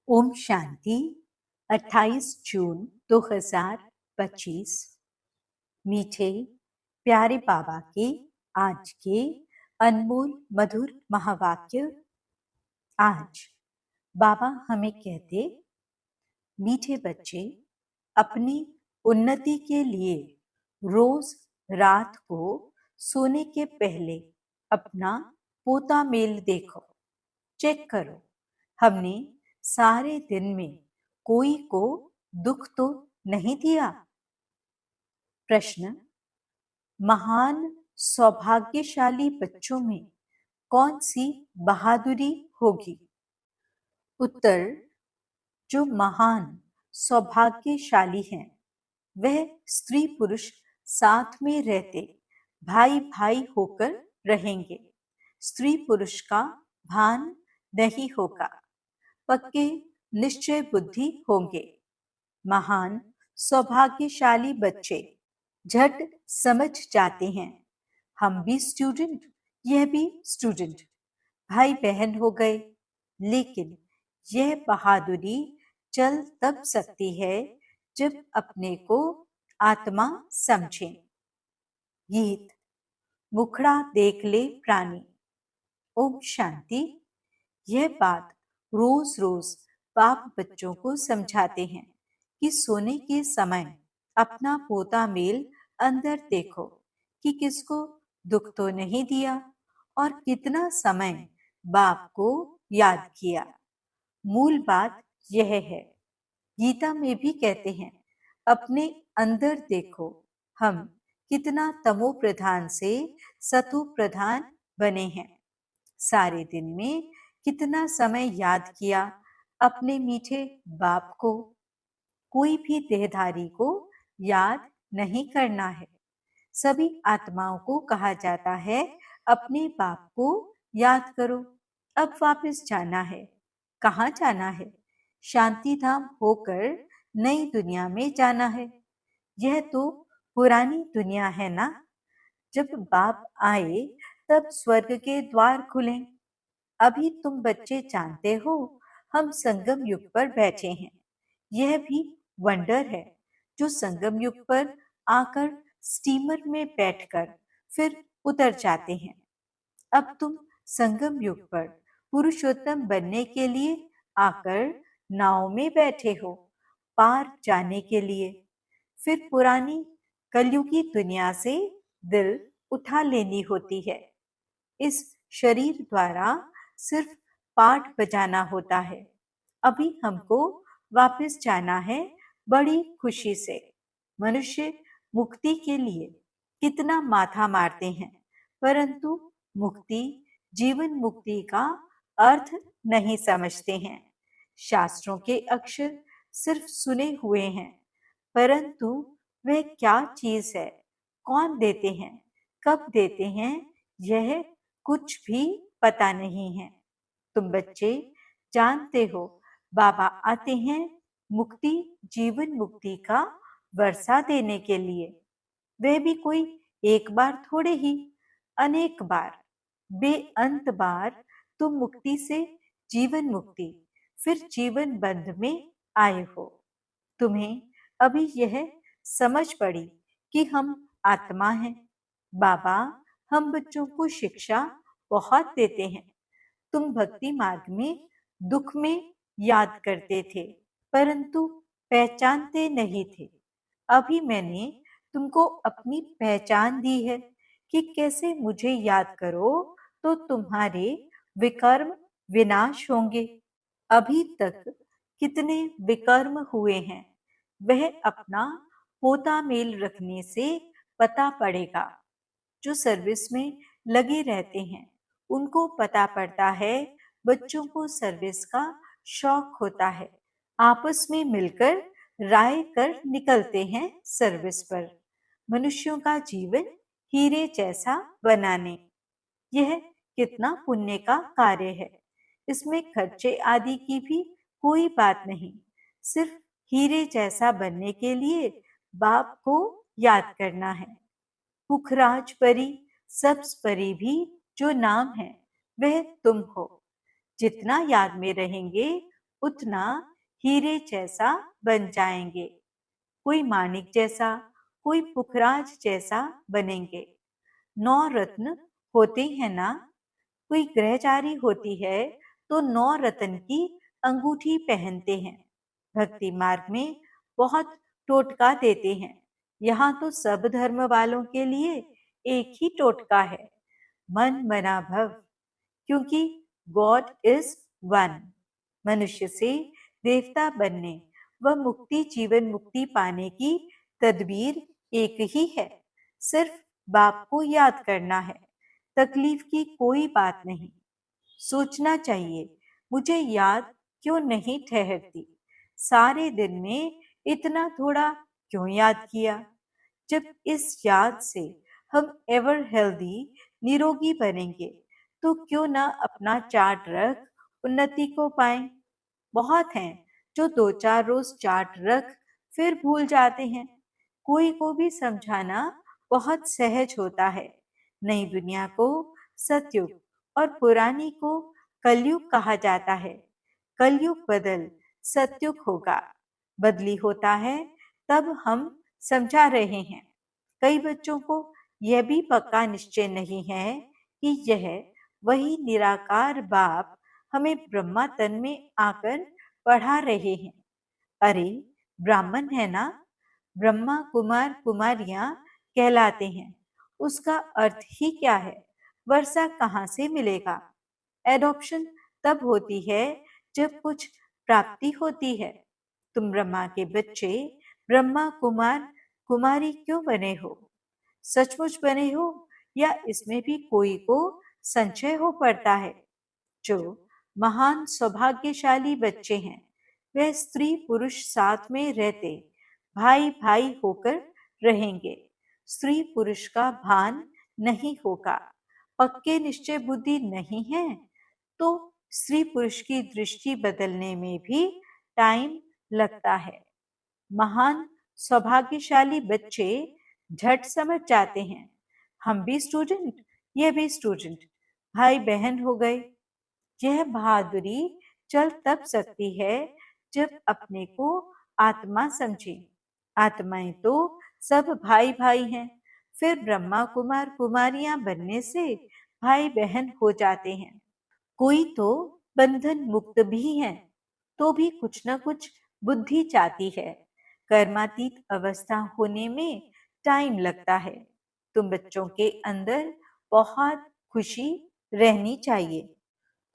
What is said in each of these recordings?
ओम शांति। 28 जून 2025। मीठे प्यारे बाबा के आज के अनमोल मधुर महावाक्य। आज बाबा हमें कहते, मीठे बच्चे, अपनी उन्नति के लिए रोज रात को सोने के पहले अपना पोता मेल देखो, चेक करो, हमने सारे दिन में कोई को दुख तो नहीं दिया। प्रश्न, महान सौभाग्यशाली बच्चों में कौन सी बहादुरी होगी? उत्तर, जो महान सौभाग्यशाली हैं वह स्त्री पुरुष साथ में रहते भाई भाई होकर रहेंगे। स्त्री पुरुष का भान नहीं होगा, पक्के निश्चय बुद्धि होंगे। महान सौभाग्यशाली बच्चे झट समझ जाते हैं, हम भी स्टूडेंट, यह भी स्टूडेंट, भाई बहन हो गए। लेकिन यह बहादुरी चल तब सकती है जब अपने को आत्मा समझें। गीत, मुखड़ा देख ले प्राणी। ओम शांति। यह बात रोज रोज बाप बच्चों को समझाते हैं कि सोने के समय अपना पोता मेल अंदर देखो कि किसको दुख तो नहीं दिया और कितना समय बाप को याद किया। मूल बात यह है। गीता में भी कहते हैं, अपने अंदर देखो, हम कितना तमो प्रधान से सतो प्रधान बने हैं। सारे दिन में कितना समय याद किया अपने मीठे बाप को। कोई भी देहधारी को याद नहीं करना है। सभी आत्माओं को कहा जाता है, अपने बाप को याद करो। अब वापस जाना है। कहाँ जाना है? शांति धाम होकर नई दुनिया में जाना है। यह तो पुरानी दुनिया है ना। जब बाप आए तब स्वर्ग के द्वार खुलें। अभी तुम बच्चे जानते हो, हम संगम युग पर बैठे हैं। यह भी वंडर है जो संगम युग पर आकर स्टीमर में बैठकर फिर उतर जाते हैं। अब तुम संगम युग पर पुरुषोत्तम बनने के लिए आकर नाव में बैठे हो, पार जाने के लिए। फिर पुरानी कलयुगी दुनिया से दिल उठा लेनी होती है। इस शरीर द्वारा सिर्फ पाठ बजाना होता है। अभी हमको वापस जाना है बड़ी खुशी से। मनुष्य मुक्ति के लिए कितना माथा मारते हैं, परंतु मुक्ति, जीवन मुक्ति का अर्थ नहीं समझते हैं। शास्त्रों के अक्षर सिर्फ सुने हुए हैं, परंतु वह क्या चीज है, कौन देते हैं, कब देते हैं, यह कुछ भी पता नहीं है। तुम बच्चे जानते हो, बाबा आते हैं मुक्ति, जीवन मुक्ति का वर्षा देने के लिए। वह भी कोई एक बार थोड़े ही, अनेक बार, बेअंत बार तुम मुक्ति से जीवन मुक्ति, फिर जीवन बंध में आए हो। तुम्हें अभी यह समझ पड़ी कि हम आत्मा हैं। बाबा हम बच्चों को शिक्षा बहुत देते हैं। तुम भक्ति मार्ग में दुख में याद करते थे, परंतु पहचानते नहीं थे। अभी मैंने तुमको अपनी पहचान दी है कि कैसे मुझे याद करो तो तुम्हारे विकर्म विनाश होंगे। अभी तक कितने विकर्म हुए हैं, वह अपना पोता मेल रखने से पता पड़ेगा। जो सर्विस में लगे रहते हैं उनको पता पड़ता है। बच्चों को सर्विस का शौक होता है, आपस में मिलकर राय कर निकलते हैं सर्विस पर। मनुष्यों का जीवन हीरे जैसा बनाने, यह कितना पुण्य का कार्य है। इसमें खर्चे आदि की भी कोई बात नहीं। सिर्फ हीरे जैसा बनने के लिए बाप को याद करना है। पुखराज परी, सब्ज परी भी जो नाम है वह तुम हो। जितना याद में रहेंगे उतना हीरे जैसा बन जाएंगे। कोई माणिक जैसा, कोई पुखराज जैसा बनेंगे। 9 रत्न होते हैं ना, कोई ग्रहचारी होती है तो 9 रत्न की अंगूठी पहनते हैं। भक्ति मार्ग में बहुत टोटका देते हैं। यहाँ तो सब धर्म वालों के लिए एक ही टोटका है, मन मना भव, क्योंकि गॉड इज वन। मनुष्य से देवता बनने व मुक्ति जीवन मुक्ति पाने की तदबीर एक ही है। सिर्फ बाप को याद करना है, तकलीफ की कोई बात नहीं। सोचना चाहिए, मुझे याद क्यों नहीं ठहरती, सारे दिन में इतना थोड़ा क्यों याद किया। जब इस याद से हम एवर हेल्दी निरोगी बनेंगे तो क्यों ना अपना चार्ट रख उन्नति को पाएं। बहुत हैं जो 2-4 रोज चार्ट रख फिर भूल जाते हैं। कोई को भी समझाना बहुत सहज होता है। नई दुनिया को सतयुग और पुरानी को कलयुग कहा जाता है। कलयुग बदल सतयुग होगा, बदली होता है तब हम समझा रहे हैं। कई बच्चों को यह भी पक्का निश्चय नहीं है कि यह वही निराकार बाप हमें ब्रह्मा तन में आकर पढ़ा रहे हैं। अरे, ब्राह्मण है ना, ब्रह्मा कुमार कुमारियां कहलाते हैं। उसका अर्थ ही क्या है, वर्षा कहाँ से मिलेगा। एडॉप्शन तब होती है जब कुछ प्राप्ति होती है। तुम ब्रह्मा के बच्चे ब्रह्मा कुमार कुमारी क्यों बने हो? सचमुच बने हो या इसमें भी कोई को संशय हो पड़ता है? जो महान सौभाग्यशाली बच्चे हैं, वे स्त्री पुरुष साथ में रहते भाई भाई होकर रहेंगे। स्त्री पुरुष का भान नहीं होगा। पक्के निश्चय बुद्धि नहीं है तो स्त्री पुरुष की दृष्टि बदलने में भी टाइम लगता है। महान सौभाग्यशाली बच्चे झट समझ जाते हैं। हम भी स्टूडेंट, ये भी स्टूडेंट, भाई बहन हो गए। यह बहादुरी चल तब सकती है जब अपने को आत्मा समझे। आत्माएं तो सब भाई भाई हैं। फिर ब्रह्मा कुमार कुमारियां बनने से भाई बहन हो जाते हैं। कोई तो बंधन मुक्त भी है, तो भी कुछ न कुछ बुद्धि चाहती है। कर्मातीत अवस्था होने में टाइम लगता है। तुम बच्चों के अंदर बहुत खुशी रहनी चाहिए,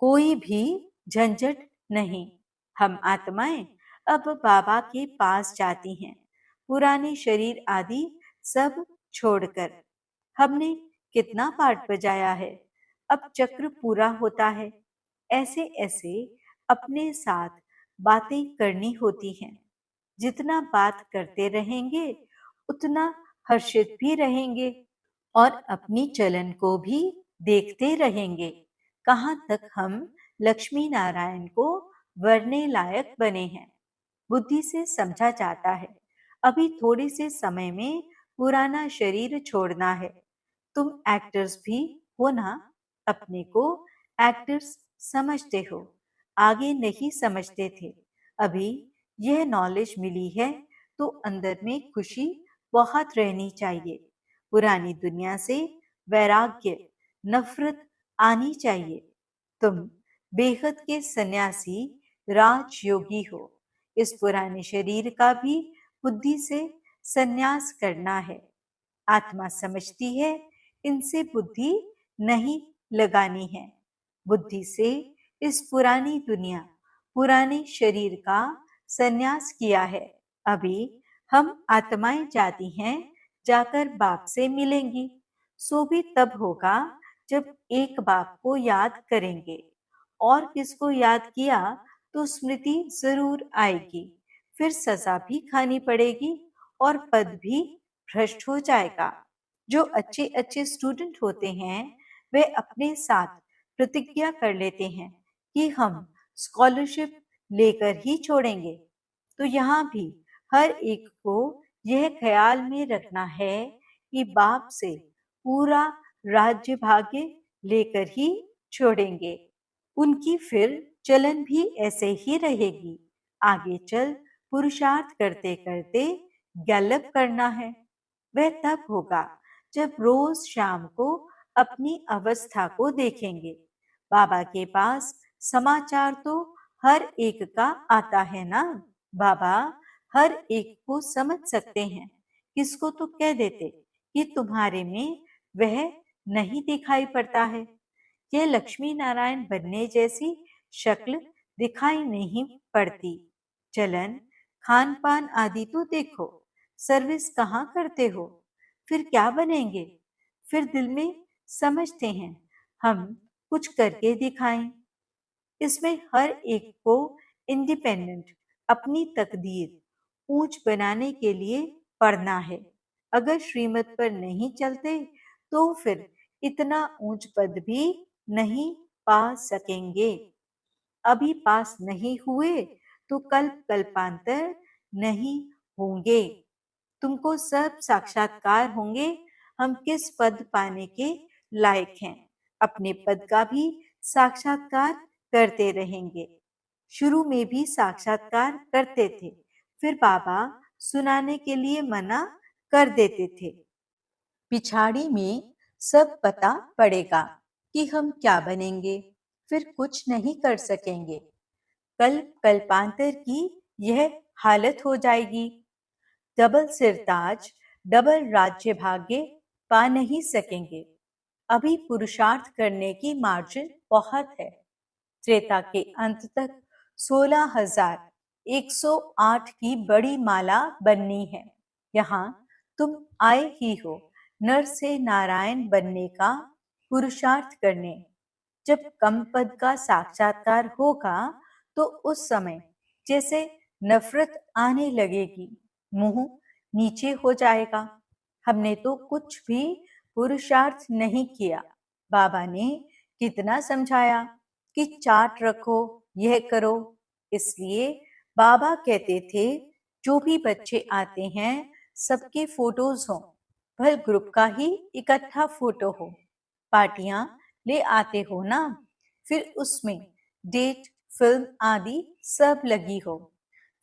कोई भी झंझट नहीं। हम आत्माएं अब बाबा के पास जाती हैं, पुराने शरीर आदि सब छोड़कर। हमने कितना पाठ बजाया है, अब चक्र पूरा होता है। ऐसे ऐसे अपने साथ बातें करनी होती हैं। जितना बात करते रहेंगे उतना हर्षित भी रहेंगे और अपनी चलन को भी देखते रहेंगे। कहाँ तक हम लक्ष्मी नारायण को वरने लायक बने हैं, बुद्धि से समझा जाता है। अभी थोड़े से समय में पुराना शरीर छोड़ना है। तुम एक्टर्स भी हो ना, अपने को एक्टर्स समझते हो, आगे नहीं समझते थे। अभी यह नॉलेज मिली है तो अंदर में खुशी बहुत रहनी चाहिए। पुरानी दुनिया से वैराग्य नफरत आनी चाहिए। तुम बेहद के सन्यासी राजयोगी हो। इस पुराने शरीर का भी बुद्धि से सन्यास करना है। आत्मा समझती है इनसे बुद्धि नहीं लगानी है। बुद्धि से इस पुरानी दुनिया पुराने शरीर का सन्यास किया है। अभी हम आत्माएं जाती हैं, जाकर बाप से मिलेंगी। सो भी तब होगा जब एक बाप को याद करेंगे। और किसको याद किया तो स्मृति जरूर आएगी। फिर सजा भी खानी पड़ेगी और पद भी भ्रष्ट हो जाएगा। जो अच्छे अच्छे स्टूडेंट होते हैं वे अपने साथ प्रतिज्ञा कर लेते हैं कि हम स्कॉलरशिप लेकर ही छोड़ेंगे। तो यहाँ भी हर एक को यह ख्याल में रखना है कि बाप से पूरा राज्य भाग्य लेकर ही छोड़ेंगे। उनकी फिर चलन भी ऐसे ही रहेगी। आगे चल पुरुषार्थ करते करते गैलप करना है। वह तब होगा जब रोज शाम को अपनी अवस्था को देखेंगे। बाबा के पास समाचार तो हर एक का आता है ना। बाबा हर एक को समझ सकते हैं। किसको तो कह देते कि तुम्हारे में वह नहीं दिखाई पड़ता है। यह लक्ष्मी नारायण बनने जैसी शक्ल दिखाई नहीं पड़ती। चलन, खान पान आदि तो देखो। सर्विस कहाँ करते हो? फिर क्या बनेंगे? फिर दिल में समझते हैं हम कुछ करके दिखाएं। इसमें हर एक को इंडिपेंडेंट अपनी तकदीर ऊंच बनाने के लिए पढ़ना है। अगर श्रीमत पर नहीं चलते तो फिर इतना ऊंच पद भी नहीं पा सकेंगे। अभी पास नहीं हुए तो कल्पांतर नहीं होंगे। तुमको सब साक्षात्कार होंगे हम किस पद पाने के लायक हैं। अपने पद का भी साक्षात्कार करते रहेंगे। शुरू में भी साक्षात्कार करते थे, फिर बाबा सुनाने के लिए मना कर देते थे। पिछाड़ी में सब पता पड़ेगा कि हम क्या बनेंगे, फिर कुछ नहीं कर सकेंगे। कल्पांतर की यह हालत हो जाएगी। डबल सिरताज, डबल राज्य भाग्य पा नहीं सकेंगे। अभी पुरुषार्थ करने की मार्जिन बहुत है। त्रेता के अंत तक 16,108 की बड़ी माला बननी है। यहाँ तुम आए ही हो नर से नारायण बनने का पुरुषार्थ करने। जब कम पद का साक्षात्कार होगा तो उस समय जैसे नफरत आने लगेगी, मुंह नीचे हो जाएगा। हमने तो कुछ भी पुरुषार्थ नहीं किया। बाबा ने कितना समझाया कि चार्ट रखो, यह करो। इसलिए बाबा कहते थे जो भी बच्चे आते हैं सबके फोटोज हों, भले ग्रुप का ही इकट्ठा फोटो हो। पार्टियां ले आते हो ना, फिर उसमें डेट, फिल्म आदि सब लगी हो।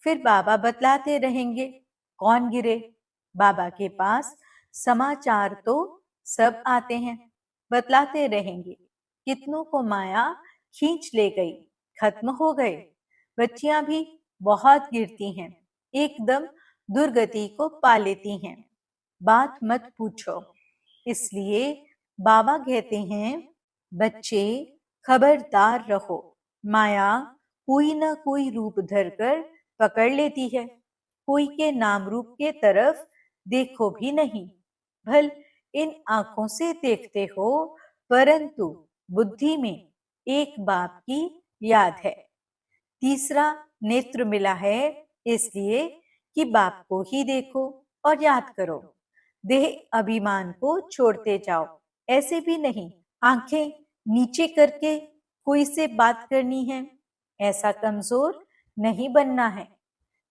फिर बाबा बतलाते रहेंगे कौन गिरे। बाबा के पास समाचार तो सब आते हैं, बतलाते रहेंगे कितनों को माया खींच ले गई, खत्म हो गए। बच्चियां भी बहुत गिरती हैं, एकदम दुर्गति को पा लेती हैं। बात मत पूछो। इसलिए बाबा कहते हैं बच्चे खबरदार रहो। माया कोई ना कोई रूप धरकर पकड़ लेती है। कोई के नाम रूप के तरफ देखो भी नहीं। भल इन आंखों से देखते हो, परंतु बुद्धि में एक बाप की याद है। तीसरा नेत्र मिला है इसलिए कि बाप को ही देखो और याद करो। देह अभिमान को छोड़ते जाओ। ऐसे भी नहीं आंखें नीचे करके कोई से बात करनी है। ऐसा कमजोर नहीं बनना है।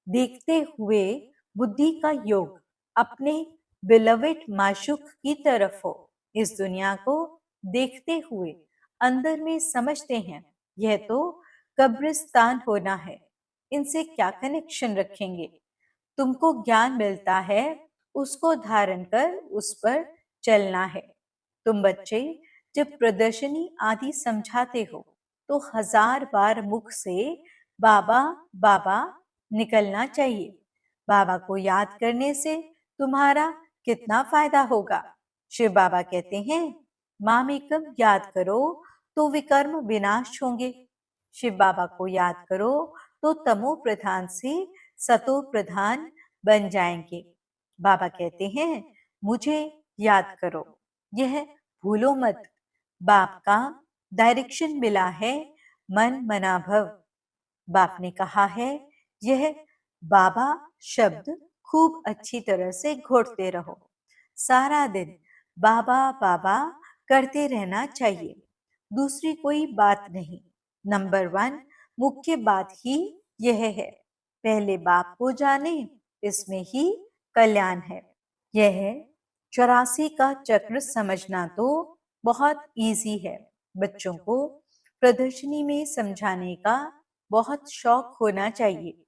देखते हुए बुद्धि का योग अपने बिलवेड माशूक की तरफ हो। इस दुनिया को देखते हुए अंदर में समझते हैं यह तो कब्रिस्तान होना है, इनसे क्या कनेक्शन रखेंगे। तुमको ज्ञान मिलता है, उसको धारण कर उस पर चलना है। तुम बच्चे जब प्रदर्शनी आदि समझाते हो तो 1000 बार मुख से बाबा बाबा निकलना चाहिए। बाबा को याद करने से तुम्हारा कितना फायदा होगा। शिव बाबा कहते हैं मामेकम याद करो तो विकर्म विनाश होंगे। शिव बाबा को याद करो तो तमो प्रधान से सतो प्रधान बन जाएंगे। बाबा कहते हैं मुझे याद करो, यह भूलो मत। बाप का डायरेक्शन मिला है मन मना भव। बाप ने कहा है यह बाबा शब्द खूब अच्छी तरह से घोटते रहो। सारा दिन बाबा बाबा करते रहना चाहिए, दूसरी कोई बात नहीं। नंबर 1 मुख्य बात ही यह है, पहले बाप को जाने, इसमें ही कल्याण है। यह 84 का चक्र समझना तो बहुत इजी है। बच्चों को प्रदर्शनी में समझाने का बहुत शौक होना चाहिए।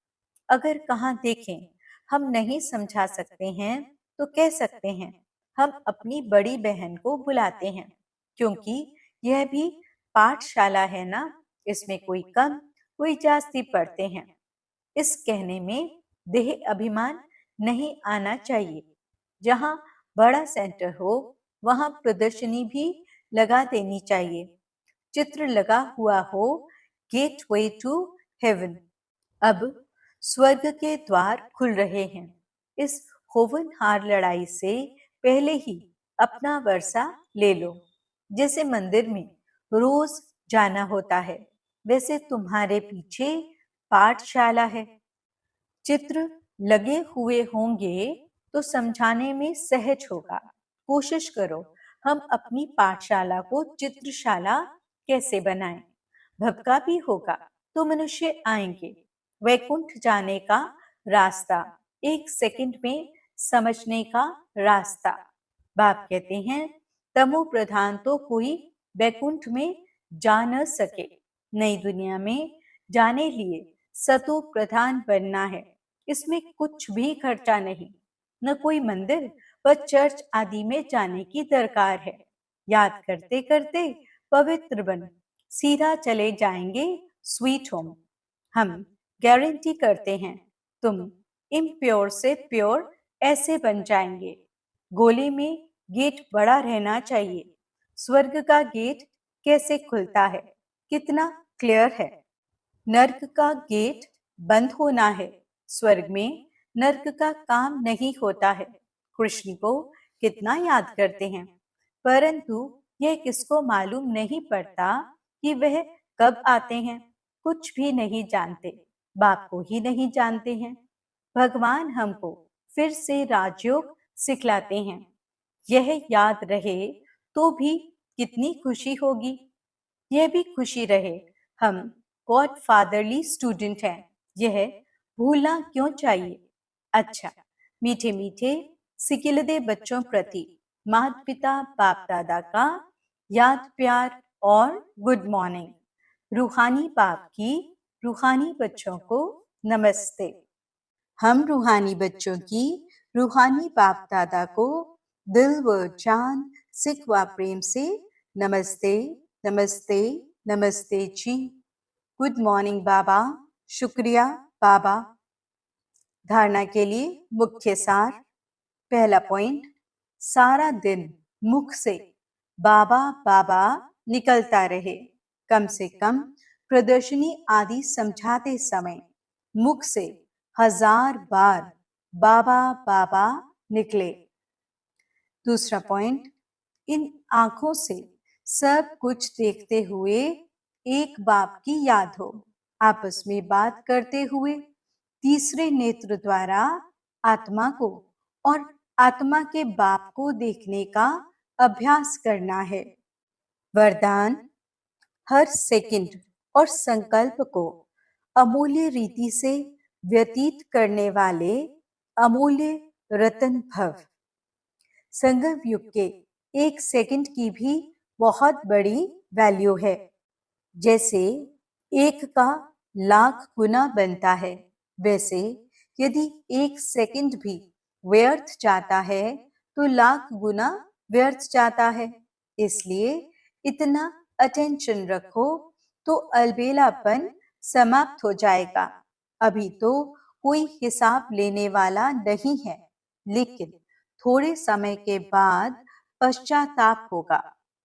अगर कहाँ देखें हम नहीं समझा सकते हैं तो कह सकते हैं हम अपनी बड़ी बहन को बुलाते हैं, क्योंकि यह भी पाठशाला है ना, इसमें कोई कम कोई जास्ती पढ़ते हैं। इस कहने में देह अभिमान नहीं आना चाहिए। जहाँ बड़ा सेंटर हो वहाँ प्रदर्शनी भी लगा देनी चाहिए। चित्र लगा हुआ हो गेटवे टू हेवन। अब स्वर्ग के द्वार खुल रहे हैं। इस होवनहार लड़ाई से पहले ही अपना वर्षा ले लो। जैसे मंदिर में रोज जाना होता है, वैसे तुम्हारे पीछे पाठशाला है। चित्र लगे हुए होंगे तो समझाने में सहज होगा। कोशिश करो हम अपनी पाठशाला को चित्रशाला कैसे बनाएं। भक्का भी होगा तो मनुष्य आएंगे। वैकुंठ जाने का रास्ता 1 सेकंड में समझने का रास्ता। बाप कहते हैं तमो प्रधान तो कोई वैकुंठ में जा न सके। नई दुनिया में जाने लिए सतो प्रधान बनना है। इसमें कुछ भी खर्चा नहीं, न कोई मंदिर व चर्च आदि में जाने की दरकार है। याद करते करते पवित्र बन सीधा चले जाएंगे स्वीट होम। हम गारंटी करते हैं तुम इम्प्योर से प्योर ऐसे बन जाएंगे। गोले में गेट बड़ा रहना चाहिए। स्वर्ग का गेट कैसे खुलता है, कितना क्लियर है। नर्क का गेट बंद होना है। स्वर्ग में नर्क का काम नहीं होता है। कृष्ण को कितना याद करते हैं, परंतु यह किसको मालूम नहीं पड़ता कि वह कब आते हैं। कुछ भी नहीं जानते, बाप को ही नहीं जानते हैं। भगवान हमको फिर से राजयोग सिखलाते हैं। यह याद रहे तो भी कितनी खुशी होगी। यह भी खुशी रहे हम गॉड फादरली स्टूडेंट हैं। यह भूलना क्यों चाहिए। अच्छा, मीठे मीठे सिकिलदे बच्चों प्रति माता पिता बाप दादा का याद प्यार और गुड मॉर्निंग। रूहानी बाप की रूहानी बच्चों को नमस्ते। हम रूहानी बच्चों की रूहानी बाप दादा को दिल व जान सिख व प्रेम से नमस्ते नमस्ते नमस्ते जी। गुड मॉर्निंग बाबा। शुक्रिया बाबा। धारणा के लिए मुख्य सार। पहला पॉइंट, सारा दिन मुख से बाबा बाबा निकलता रहे। कम से कम प्रदर्शनी आदि समझाते समय मुख से 1000 बार बाबा बाबा निकले। दूसरा पॉइंट, इन आंखों से सब कुछ देखते हुए एक बाप की याद हो। आपस में बात करते हुए तीसरे नेत्र द्वारा आत्मा को और आत्मा के बाप को देखने का अभ्यास करना है। वरदान, हर सेकंड और संकल्प को अमूल्य रीति से व्यतीत करने वाले अमूल्य रतन भव। संगम युग के 1 सेकंड की भी बहुत बड़ी वैल्यू है। जैसे 1 का लाख गुना बनता है, वैसे यदि 1 सेकंड भी व्यर्थ जाता है तो लाख गुना व्यर्थ जाता है। इसलिए इतना अटेंशन रखो तो अलबेलापन समाप्त हो जाएगा। अभी तो कोई हिसाब लेने वाला नहीं है, लेकिन थोड़े समय के बाद पश्चाताप होगा,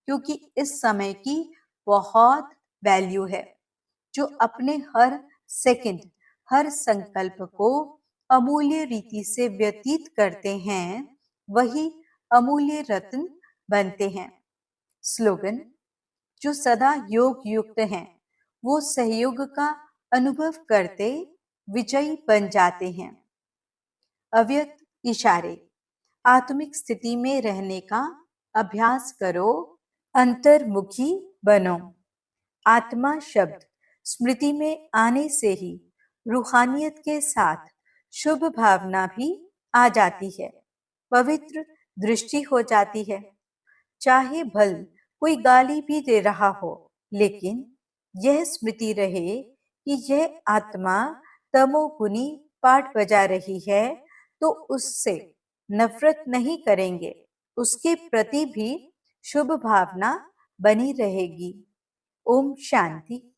क्योंकि इस समय की बहुत वैल्यू है। जो अपने हर सेकंड हर संकल्प को अमूल्य रीति से व्यतीत करते हैं, वही अमूल्य रत्न बनते हैं। स्लोगन, जो सदा योग युक्त हैं, वो सहयोग का अनुभव करते विजयी बन जाते हैं। अव्यक्त इशारे, आत्मिक स्थिति में रहने का अभ्यास करो, अंतर्मुखी बनो। आत्मा शब्द स्मृति में आने से ही रूहानियत के साथ शुभ भावना भी आ जाती है, पवित्र दृष्टि हो जाती है। चाहे भल कोई गाली भी दे रहा हो, लेकिन यह स्मृति रहे कि यह आत्मा तमोगुनी पाठ बजा रही है तो उससे नफरत नहीं करेंगे, उसके प्रति भी शुभ भावना बनी रहेगी। ओम शांति।